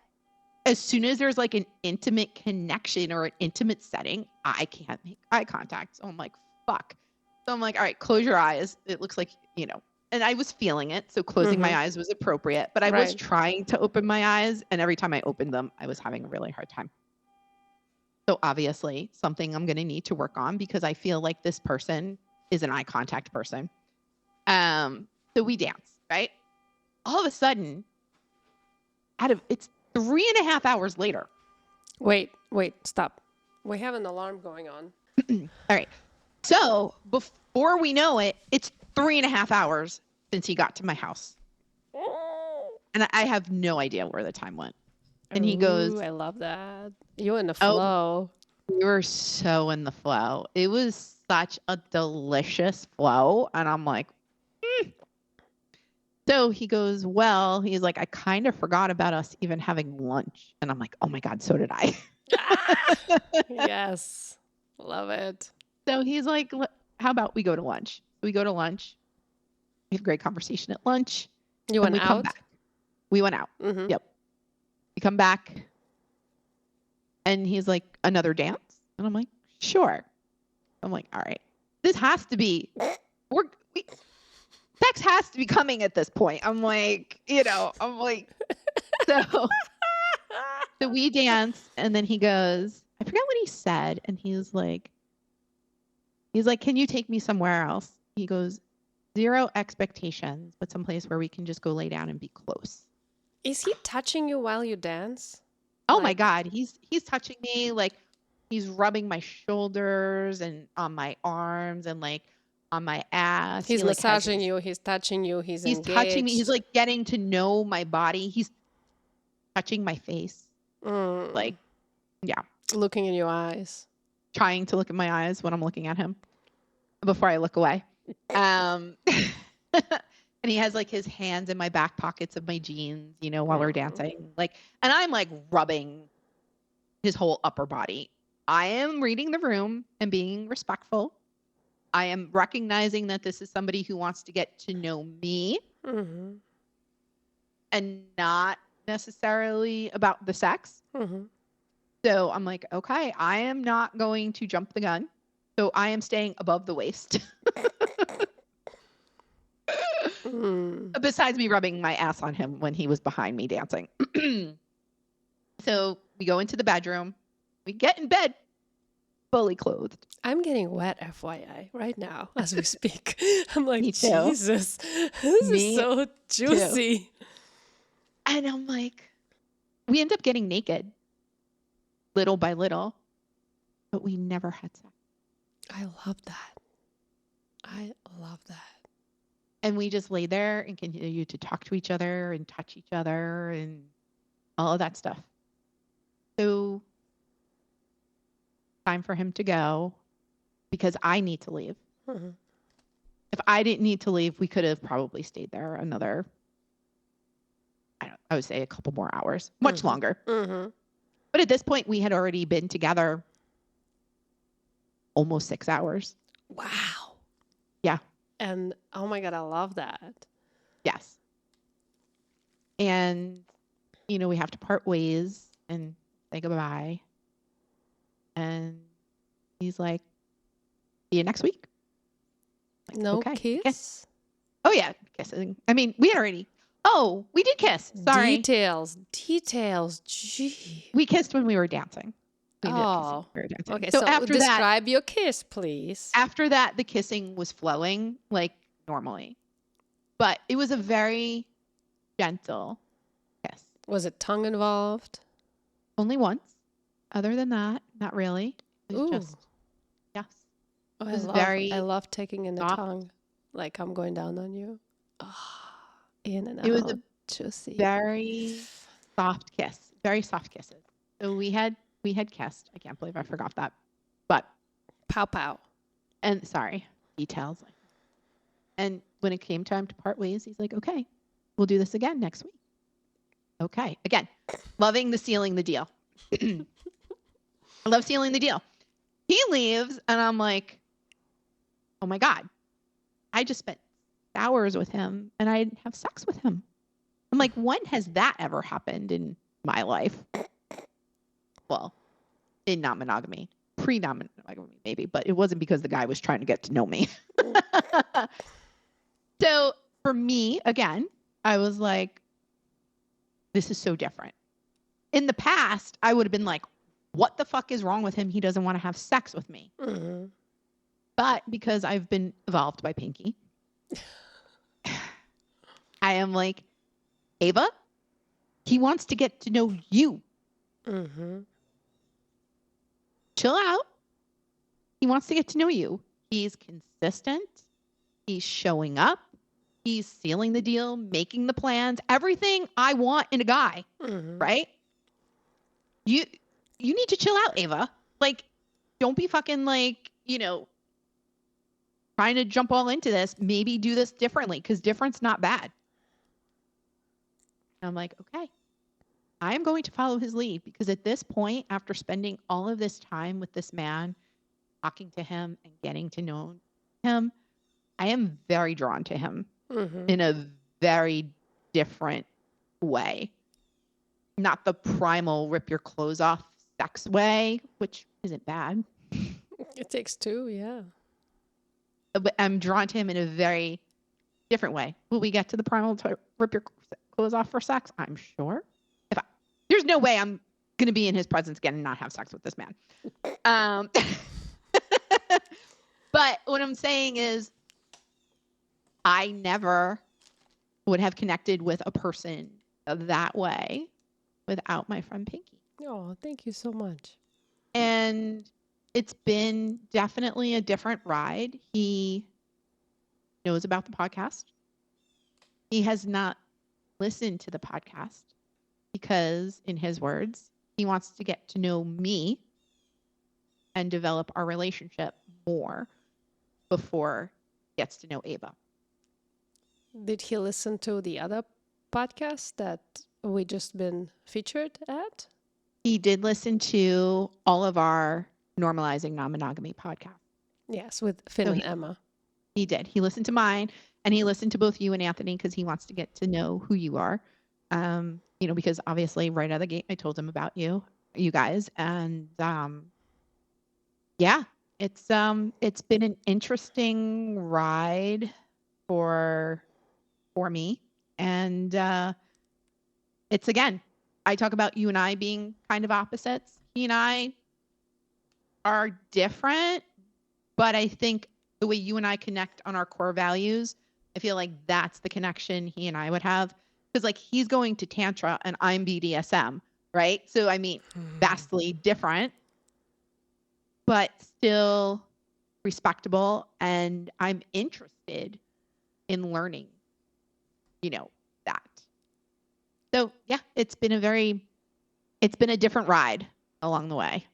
as soon as there's like an intimate connection or an intimate setting, I can't make eye contact. So I'm like, fuck. So I'm like, all right, close your eyes. It looks like, and I was feeling it. So closing my eyes was appropriate, but I was trying to open my eyes. And every time I opened them, I was having a really hard time. So obviously something I'm going to need to work on because I feel like this person is an eye contact person. So we dance, right? All of a sudden, it's 3.5 hours later. Wait, stop. We have an alarm going on. All right. So before we know it, it's 3.5 hours since he got to my house. And I have no idea where the time went. And he goes, I love that. You're in the flow. We were so in the flow. It was such a delicious flow. And I'm like, So he goes, well, he's like, I kind of forgot about us even having lunch. And I'm like, oh my God, so did I. Yes. Love it. So he's like, how about we go to lunch? We go to lunch. We have a great conversation at lunch. You went out? We went out. Mm-hmm. Yep. We come back. And he's like, another dance? And I'm like, sure. I'm like, all right. This has to be, sex has to be coming at this point. I'm like, so we dance and then he goes, I forget what he said. And he's like, can you take me somewhere else? He goes, 0 expectations, but someplace where we can just go lay down and be close. Is he touching you while you dance? Oh my God. He's touching me. Like he's rubbing my shoulders and on my arms and like on my ass. He's massaging you. He's touching you. He's engaged. Touching me. He's like getting to know my body. He's touching my face. Like, yeah. Looking in your eyes. Trying to look at my eyes when I'm looking at him before I look away. And he has like his hands in my back pockets of my jeans, while we're dancing. Like, and I'm like rubbing his whole upper body. I am reading the room and being respectful. I am recognizing that this is somebody who wants to get to know me and not necessarily about the sex. So I'm like, okay, I am not going to jump the gun. So I am staying above the waist. Besides me rubbing my ass on him when he was behind me dancing. So we go into the bedroom. We get in bed fully clothed. I'm getting wet, FYI, right now as we speak. I'm like, Me too. Jesus, this is so juicy. Too. And I'm like, we end up getting naked little by little, but we never had sex. I love that. I love that. And we just lay there and continue to talk to each other and touch each other and all of that stuff. So time for him to go because I need to leave. If I didn't need to leave, we could have probably stayed there another, I would say a couple more hours, much longer. But at this point, we had already been together almost 6 hours. Wow. Yeah. And oh my God, I love that. Yes. And, we have to part ways and say goodbye. And he's like, see you next week. Like, no okay. kiss? Oh, yeah. Kissing. I mean, we did kiss. Sorry. Details. Gee. We kissed when we were dancing. Oh. We were dancing. Okay, So so after describe your kiss, please. After that, the kissing was flowing like normally. But it was a very gentle kiss. Was it tongue involved? Only once. Other than that, not really. It was just, yes. Oh, It was I love taking in the tongue. Like I'm going down on you. Oh, in and out. It was a juicy. very soft kiss. Very soft kisses. So we had kissed. I can't believe I forgot that. But pow pow. And sorry, details. And when it came time to part ways, he's like, okay, we'll do this again next week. Okay. Again, loving the sealing the deal. I love sealing the deal. He leaves and I'm like, oh my God, I just spent hours with him and I didn't have sex with him. I'm like, when has that ever happened in my life? Well, in non-monogamy, pre-non-monogamy maybe, but it wasn't because the guy was trying to get to know me. So for me, again, I was like, this is so different. In the past, I would have been like, what the fuck is wrong with him? He doesn't want to have sex with me. Mm-hmm. But because I've been evolved by Pinky, I am like, Ava, he wants to get to know you. Mm-hmm. Chill out. He wants to get to know you. He's consistent. He's showing up. He's sealing the deal, making the plans, everything I want in a guy, right? You need to chill out, Ava. Like, don't be fucking like, trying to jump all into this. Maybe do this differently because different's not bad. And I'm like, okay, I am going to follow his lead because at this point, after spending all of this time with this man, talking to him and getting to know him, I am very drawn to him in a very different way. Not the primal rip your clothes off sex way, which isn't bad. It takes two, yeah. But I'm drawn to him in a very different way. Will we get to the primal rip your clothes off for sex? I'm sure. There's no way I'm going to be in his presence again and not have sex with this man. But what I'm saying is, I never would have connected with a person that way without my friend Pinky. Oh, thank you so much. And it's been definitely a different ride. He knows about the podcast. He has not listened to the podcast because, in his words, he wants to get to know me and develop our relationship more before he gets to know Ava. Did he listen to the other podcast that we just been featured at? He did listen to all of our Normalizing Non-Monogamy podcast. Yes, with Finn and Emma. He did. He listened to mine and he listened to both you and Anthony because he wants to get to know who you are. Because obviously right out of the gate, I told him about you guys. And it's been an interesting ride for me. And it's, again, I talk about you and I being kind of opposites. He and I are different, but I think the way you and I connect on our core values, I feel like that's the connection he and I would have. Because like he's going to Tantra and I'm BDSM, right? So I mean, vastly different, but still respectable. And I'm interested in learning, that. So yeah, it's been a different ride along the way.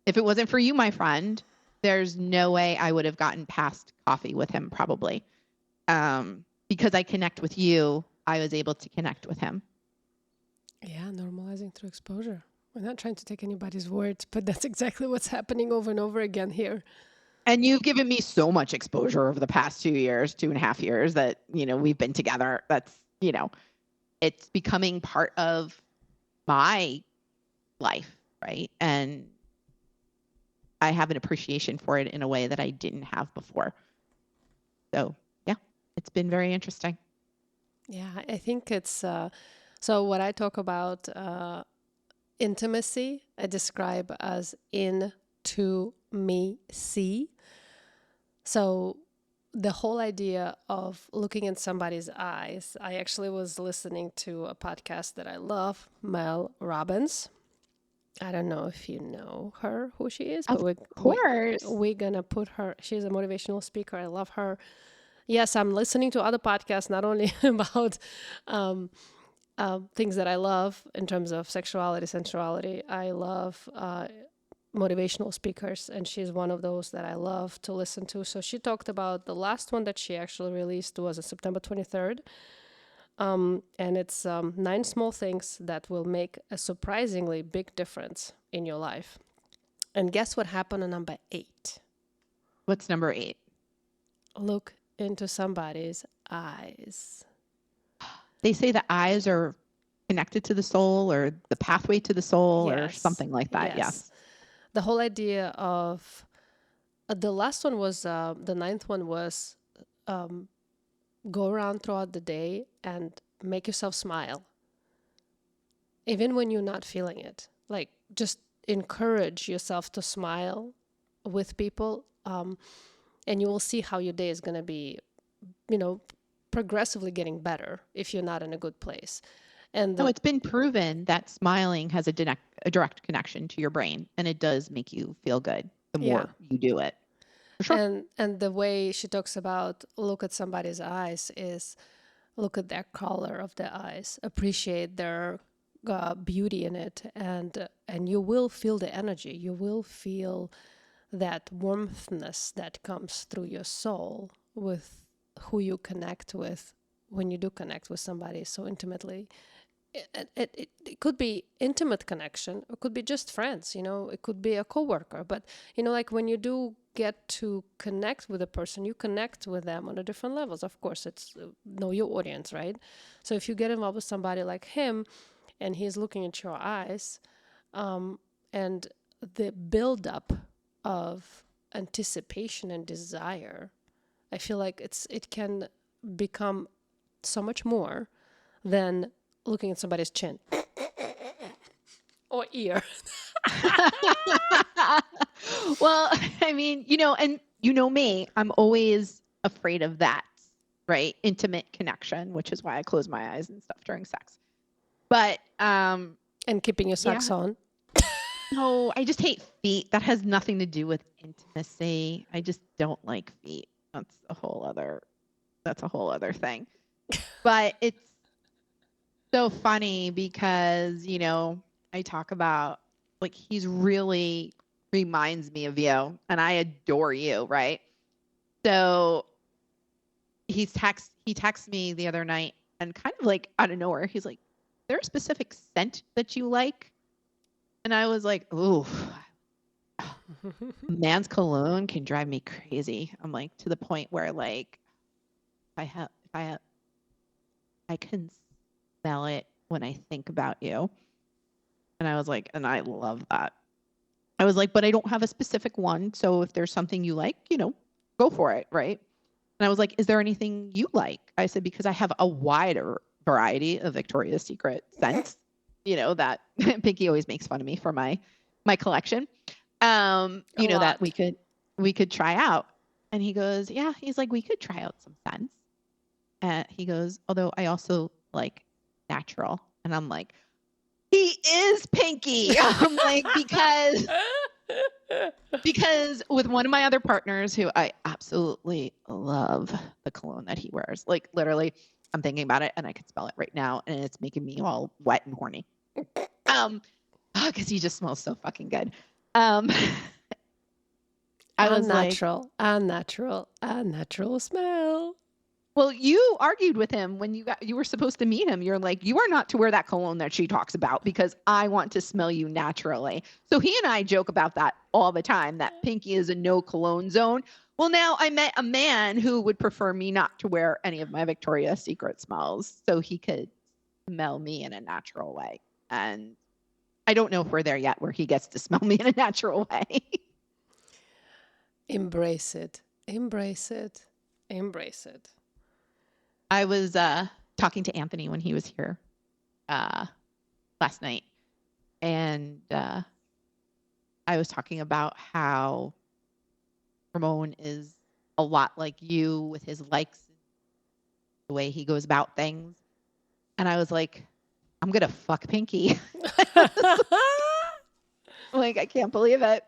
If it wasn't for you, my friend, there's no way I would have gotten past coffee with him probably. Because I connect with you, I was able to connect with him. Yeah, normalizing through exposure. We're not trying to take anybody's words, but that's exactly what's happening over and over again here. And you've given me so much exposure over the past 2.5 years that, we've been together. That's, it's becoming part of my life, right? And I have an appreciation for it in a way that I didn't have before. So, yeah, it's been very interesting. Yeah, I think it's so what I talk about intimacy, I describe as in to me see. So the whole idea of looking in somebody's eyes, I actually was listening to a podcast that I love, Mel Robbins. I don't know if you know her, who she is, but Of course. we're gonna put her. She's a motivational speaker. I love her. Yes, I'm listening to other podcasts, not only about things that I love in terms of sexuality, sensuality. I love motivational speakers, and she's one of those that I love to listen to. So she talked about the last one that she actually released was on September 23rd. And it's 9 small things that will make a surprisingly big difference in your life. And guess what happened on number 8? What's number 8? Look into somebody's eyes. They say the eyes are connected to the soul, or the pathway to the soul, or something like that. Yes. The whole idea of the last one was the 9th one was go around throughout the day and make yourself smile, even when you're not feeling it. Like, just encourage yourself to smile with people, and you will see how your day is going to be, progressively getting better if you're not in a good place. And it's been proven that smiling has a direct connection to your brain, and it does make you feel good the more you do it. For sure. And the way she talks about look at somebody's eyes is look at their color of their eyes, appreciate their beauty in it, and you will feel the energy. You will feel that warmthness that comes through your soul with who you connect with when you do connect with somebody so intimately. It could be intimate connection, it could be just friends, it could be a coworker, but like when you do get to connect with a person, you connect with them on a different levels. Of course, it's know your audience, right? So if you get involved with somebody like him and he's looking into your eyes, and the buildup of anticipation and desire, I feel like it can become so much more than looking at somebody's chin or ear. Well, I mean, and me, I'm always afraid of that, right? Intimate connection, which is why I close my eyes and stuff during sex. But and keeping your socks on. No, I just hate feet. That has nothing to do with intimacy. I just don't like feet. That's a whole other thing. But it's so funny because, I talk about, like, he's really reminds me of you, and I adore you, right? So he texted me the other night, and kind of like out of nowhere, he's like, "Is there a specific scent that you like?" And I was like, "Ooh, man's cologne can drive me crazy." I'm like, to the point where, like, I can smell it when I think about you. And I was like, and I love that. I was like, but I don't have a specific one. So if there's something you like, go for it, right? And I was like, is there anything you like? I said, because I have a wider variety of Victoria's Secret scents, that Pinky always makes fun of me for my collection. That we could try out. And he goes, yeah, he's like, we could try out some scents. And he goes, although I also like natural. And I'm like, he is Pinky. I'm like, because with one of my other partners who I absolutely love the cologne that he wears, like literally I'm thinking about it and I can smell it right now and it's making me all wet and horny. Because he just smells so fucking good. I was unnatural smell. Well, you argued with him when you were supposed to meet him. You're like, you are not to wear that cologne that she talks about because I want to smell you naturally. So he and I joke about that all the time, that Pinky is a no cologne zone. Well, now I met a man who would prefer me not to wear any of my Victoria's Secret smells so he could smell me in a natural way. And I don't know if we're there yet where he gets to smell me in a natural way. Embrace it. Embrace it. Embrace it. I was talking to Anthony when he was here last night, and I was talking about how Ramon is a lot like you with his likes, the way he goes about things. And I was like, I'm going to fuck Pinky. Like, I can't believe it.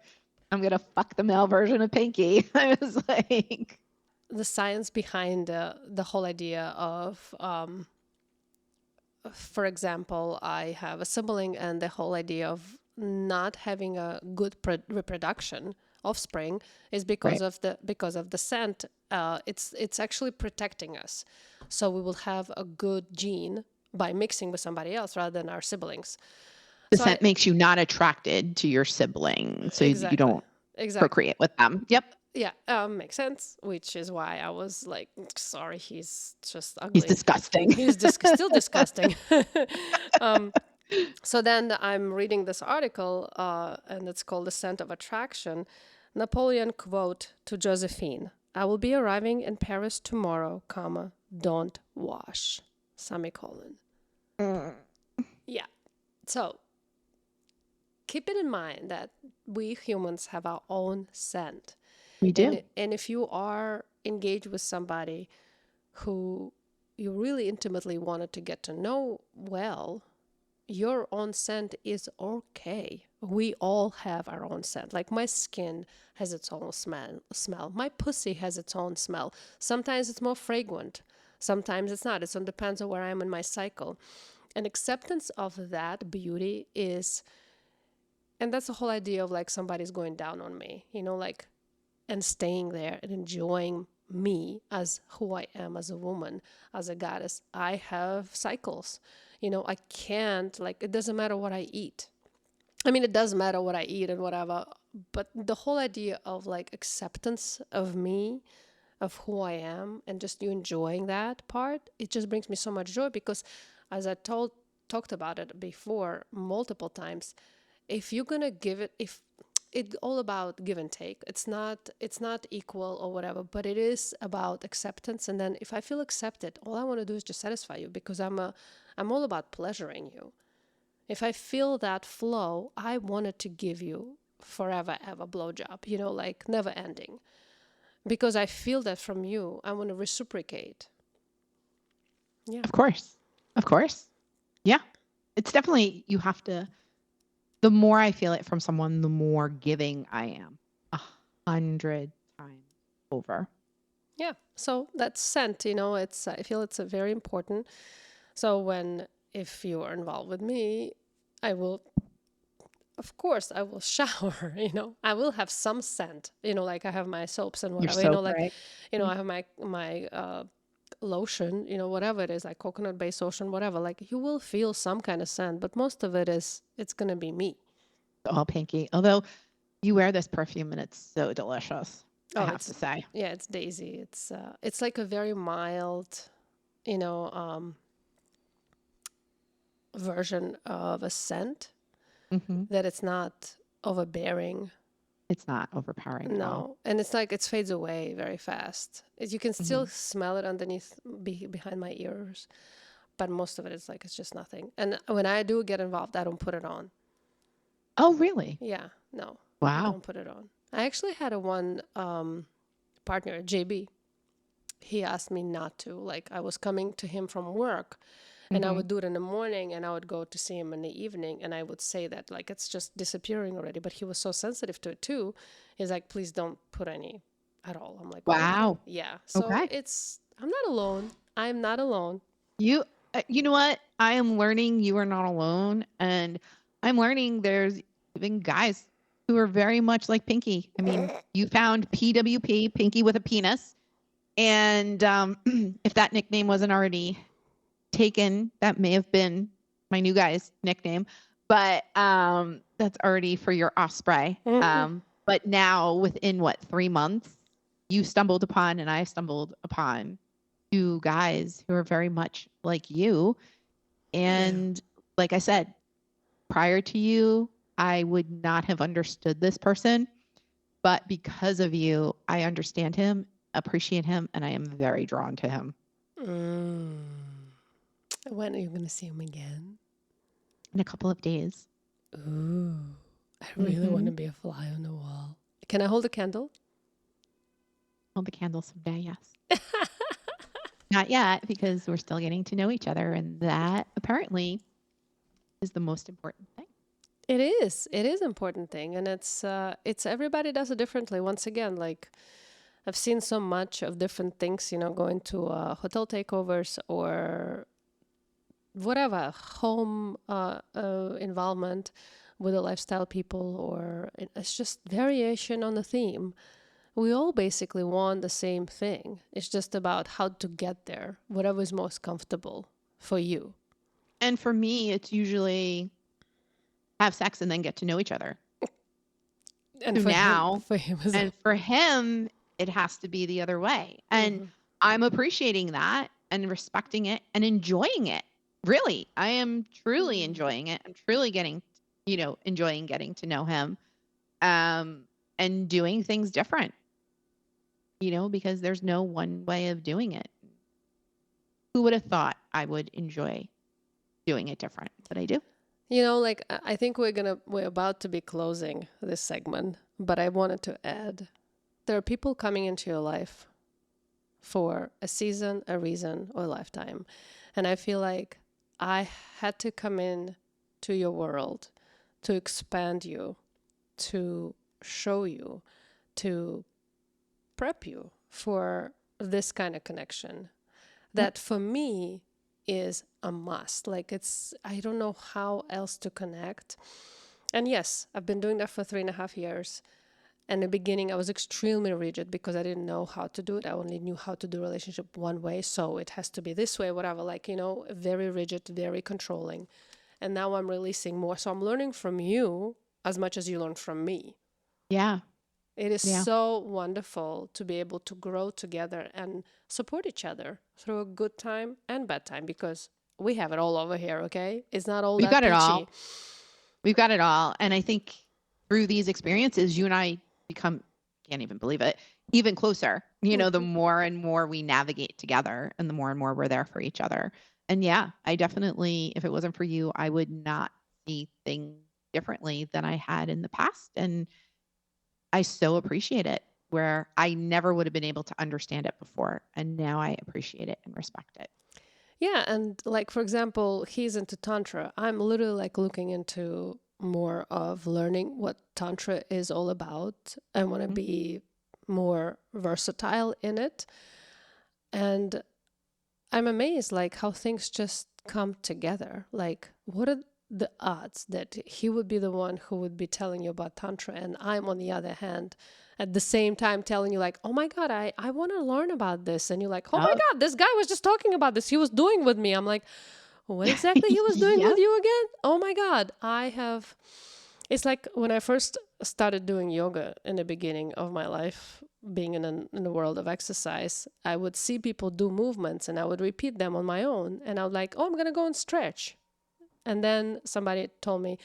I'm going to fuck the male version of Pinky. I was like... The science behind the whole idea of, for example, I have a sibling, and the whole idea of not having a good reproduction, offspring, is because of the scent. It's actually protecting us, so we will have a good gene by mixing with somebody else rather than our siblings. The scent makes you not attracted to your sibling, so you don't procreate with them. Yep. Yeah, makes sense, which is why I was like, sorry, he's just ugly. He's disgusting. He's still disgusting. So then I'm reading this article, and it's called The Scent of Attraction. Napoleon quote to Josephine, I will be arriving in Paris tomorrow, comma, don't wash, semicolon. Yeah. So keep it in mind that we humans have our own scent. We do. And if you are engaged with somebody who you really intimately wanted to get to know well, your own scent is okay. We all have our own scent. Like my skin has its own smell. My pussy has its own smell. Sometimes it's more fragrant. Sometimes it's not. It depends on where I am in my cycle. And acceptance of that beauty is, and that's the whole idea of like somebody's going down on me, like, and staying there and enjoying me as who I am as a woman, as a goddess. I have cycles. I can't, like, it doesn't matter what I eat. I mean, it does matter what I eat and whatever, but the whole idea of like acceptance of me, of who I am, and just you enjoying that part, it just brings me so much joy because as I talked about it before multiple times, if you're going to give it, it's all about give and take. It's not equal or whatever, but it is about acceptance. And then if I feel accepted, all I want to do is just satisfy you because I'm all about pleasuring you. If I feel that flow, I wanted to give you forever ever blowjob, like never ending. Because I feel that from you, I want to reciprocate. Yeah. Of course. Yeah. It's definitely, you have to, the more I feel it from someone, the more giving I am. 100 times over. Yeah. So that's scent, I feel it's a very important. So if you are involved with me, of course, I will shower, I will have some scent, like I have my soaps and whatever, Your soap, right? I have my lotion, whatever it is, like coconut-based lotion, whatever, like you will feel some kind of scent, but most of it's going to be me. All Pinky. Although you wear this perfume and it's so delicious, I have to say. Yeah, it's Daisy. It's like a very mild, version of a scent that it's not overbearing. It's not overpowering. No. And it's like it fades away very fast. You can still smell it underneath behind my ears, but most of it is like it's just nothing. And when I do get involved, I don't put it on. Oh, really? Yeah, no. Wow. I don't put it on. I actually had one partner, JB. He asked me not to. Like I was coming to him from work and I would do it in the morning and I would go to see him in the evening and I would say that like it's just disappearing already. But he was so sensitive to it too. He's like, please don't put any at all. I'm like, wow. Okay. Yeah. So I'm not alone. I'm not alone. You know what? I am learning you are not alone. And I'm learning there's even guys who are very much like Pinky. I mean, you found PWP, Pinky with a penis. And if that nickname wasn't already taken, that may have been my new guy's nickname, but that's already for your osprey. But now within 3 months, you stumbled upon and I stumbled upon 2 guys who are very much like you. And like I said, prior to you, I would not have understood this person, but because of you, I understand him, appreciate him, and I am very drawn to him. When are you going to see him again? In a couple of days. Ooh, I really want to be a fly on the wall. Can I hold a candle? Hold the candle someday, yes. Not yet, because we're still getting to know each other, and that apparently is the most important thing. It is. It is an important thing, and it's everybody does it differently. Once again, like I've seen so much of different things, going to hotel takeovers or whatever home involvement with the lifestyle people, or it's just variation on the theme. We all basically want the same thing. It's just about how to get there, whatever is most comfortable for you. And for me, it's usually have sex and then get to know each other. And for him, it has to be the other way. And I'm appreciating that and respecting it and enjoying it. Really, I am truly enjoying it. I'm truly enjoying getting to know him, and doing things different, because there's no one way of doing it. Who would have thought I would enjoy doing it different? But I do. I think we're about to be closing this segment, but I wanted to add, there are people coming into your life for a season, a reason, or a lifetime. And I feel like I had to come in to your world to expand you, to show you, to prep you for this kind of connection that for me is a must. Like I don't know how else to connect. And yes, I've been doing that for 3.5 years. And in the beginning, I was extremely rigid because I didn't know how to do it. I only knew how to do relationship one way. So it has to be this way, whatever, very rigid, very controlling. And now I'm releasing more. So I'm learning from you as much as you learn from me. Yeah. It is so wonderful to be able to grow together and support each other through a good time and bad time, because we have it all over here, okay? It's not all that peachy. We've got it all. We've got it all. And I think through these experiences, you and I become, can't even believe it, even closer. The more and more we navigate together and the more and more we're there for each other. And yeah, I definitely, if it wasn't for you, I would not see things differently than I had in the past. And I so appreciate it, where I never would have been able to understand it before. And now I appreciate it and respect it. Yeah. And for example, he's into Tantra. I'm literally looking into more of learning what Tantra is all about. I want to be more versatile in it. And I'm amazed how things just come together. What are the odds that he would be the one who would be telling you about Tantra, and I'm on the other hand at the same time telling you oh my God, I want to learn about this. And you're like, oh my God, this guy was just talking about this. He was doing with me. I'm like, what exactly he was doing with you again? Oh my God, it's like when I first started doing yoga in the beginning of my life, being in the world of exercise, I would see people do movements and I would repeat them on my own. And I was like, oh, I'm going to go and stretch. And then somebody told me,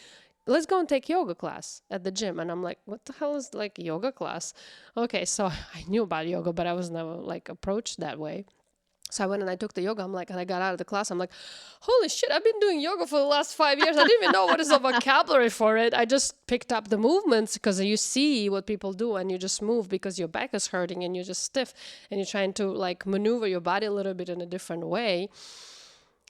let's go and take yoga class at the gym. And I'm like, what the hell is yoga class? Okay, so I knew about yoga, but I was never approached that way. So I went and I took the yoga. And I got out of the class. I'm like, holy shit, I've been doing yoga for the last 5 years. I didn't even know what is the vocabulary for it. I just picked up the movements because you see what people do and you just move because your back is hurting and you're just stiff and you're trying to maneuver your body a little bit in a different way.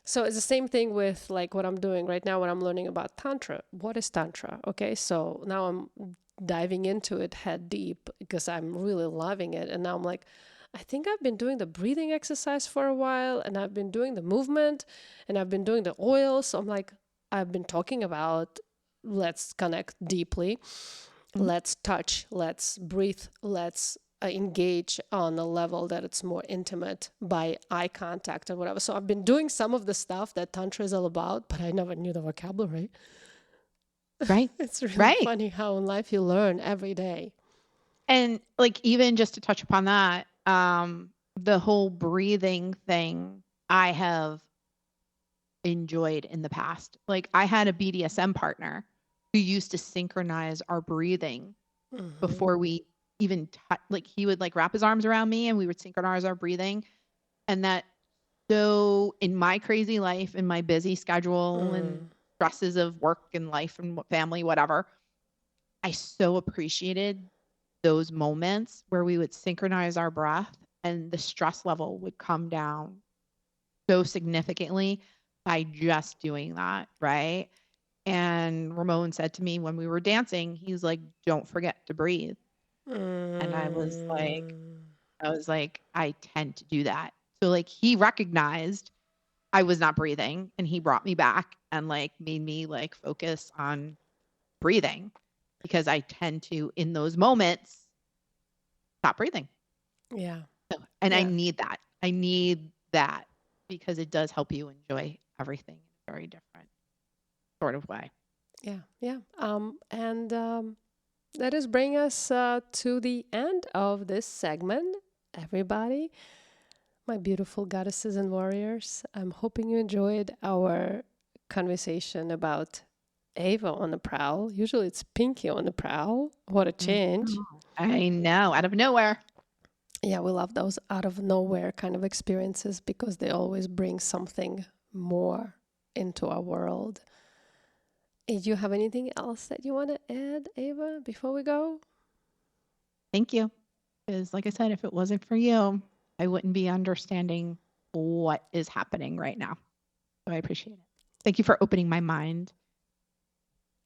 So it's the same thing with what I'm doing right now when I'm learning about Tantra. What is Tantra? Okay, so now I'm diving into it head deep because I'm really loving it. And now I'm like, I think I've been doing the breathing exercise for a while, and I've been doing the movement, and I've been doing the oils. So I'm like, I've been talking about let's connect deeply, let's touch, let's breathe, let's engage on a level that it's more intimate by eye contact or whatever. So I've been doing some of the stuff that Tantra is all about, but I never knew the vocabulary. Right. It's really Right. funny how in life you learn every day. And like, even just to touch upon that, the whole breathing thing I have enjoyed in the past. Like, I had a BDSM partner who used to synchronize our breathing before we even like, he would like wrap his arms around me and we would synchronize our breathing. And that, so in my crazy life, in my busy schedule and stresses of work and life and family, whatever, I so appreciated those moments where we would synchronize our breath and the stress level would come down so significantly by just doing that, right? And Ramon said to me when we were dancing, he's like, don't forget to breathe. And I was like, I tend to do that. So like, he recognized I was not breathing and he brought me back and like made me like focus on breathing, because I tend to, in those moments, stop breathing. Yeah. And I need that. I need that because it does help you enjoy everything in a very different sort of way. Yeah. That is bring us to the end of this segment, everybody. My beautiful goddesses and warriors, I'm hoping you enjoyed our conversation about Ava on the prowl. Usually it's Pinky on the prowl. What a change. I know, out of nowhere. Yeah, we love those out of nowhere kind of experiences because they always bring something more into our world. Do you have anything else that you want to add, Ava, before we go? Thank you. Because like I said, if it wasn't for you, I wouldn't be understanding what is happening right now. So I appreciate it. Thank you for opening my mind.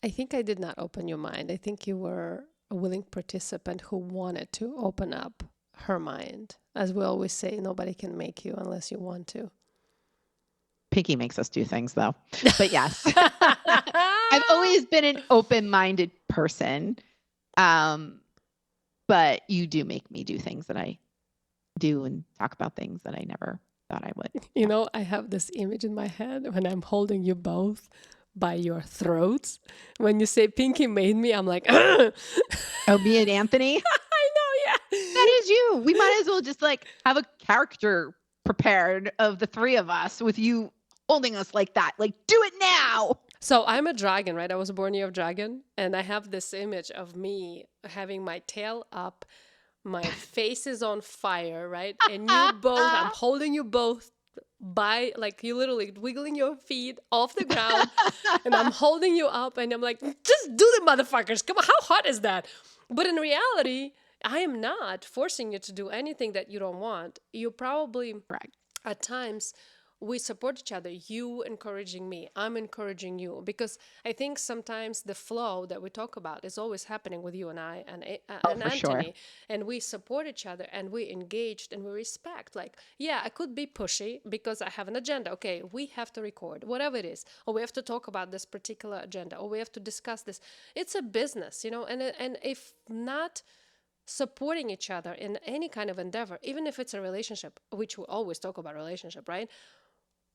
I think I did not open your mind. I think you were a willing participant who wanted to open up her mind. As we always say, nobody can make you unless you want to. Pinky makes us do things though. But yes, I've always been an open-minded person. But you do make me do things that I do and talk about things that I never thought I would. You know, I have this image in my head when I'm holding you both by your throats. When you say Pinky made me, I'm like, oh, me and Anthony? I know, yeah. That is you. We might as well just like have a character prepared of the three of us with you holding us like that. Like, do it now. So I'm a dragon, right? I was born year of dragon. And I have this image of me having my tail up, my face is on fire, right? And you both, I'm holding you both by, like, you literally wiggling your feet off the ground. And I'm holding you up and I'm like, just do the motherfuckers. Come on, how hot is that? But in reality, I am not forcing you to do anything that you don't want. You probably, at times, we support each other. You encouraging me, I'm encouraging you, because I think sometimes the flow that we talk about is always happening with you and I and Anthony, sure. And we support each other and we engaged and we respect. Like, yeah, I could be pushy because I have an agenda. Okay, we have to record whatever it is, or we have to talk about this particular agenda, or we have to discuss this. It's a business, you know, and if not supporting each other in any kind of endeavor, even if it's a relationship, which we always talk about relationship, right?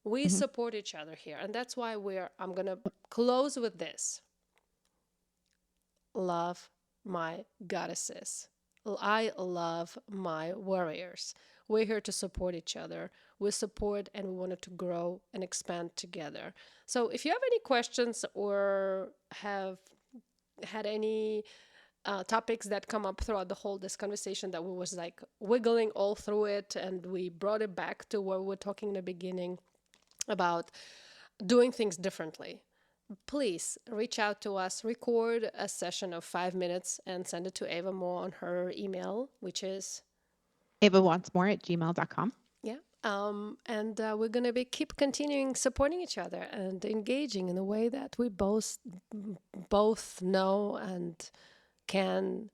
We support each other here. And that's why I'm going to close with this. Love my goddesses. I love my warriors. We're here to support each other. We support and we wanted to grow and expand together. So if you have any questions or have had any topics that come up throughout this conversation that we was like wiggling all through it, and we brought it back to where we were talking in the beginning about doing things differently, please reach out to us, record a session of 5 minutes and send it to Ava Moore on her email, which is avawantsmore@gmail.com. Yeah. And we're going to keep continuing supporting each other and engaging in a way that we both know and can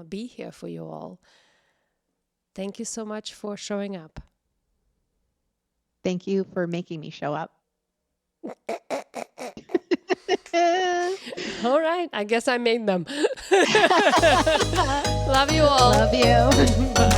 be here for you all. Thank you so much for showing up. Thank you for making me show up. All right. I guess I made them. Love you all. Love you.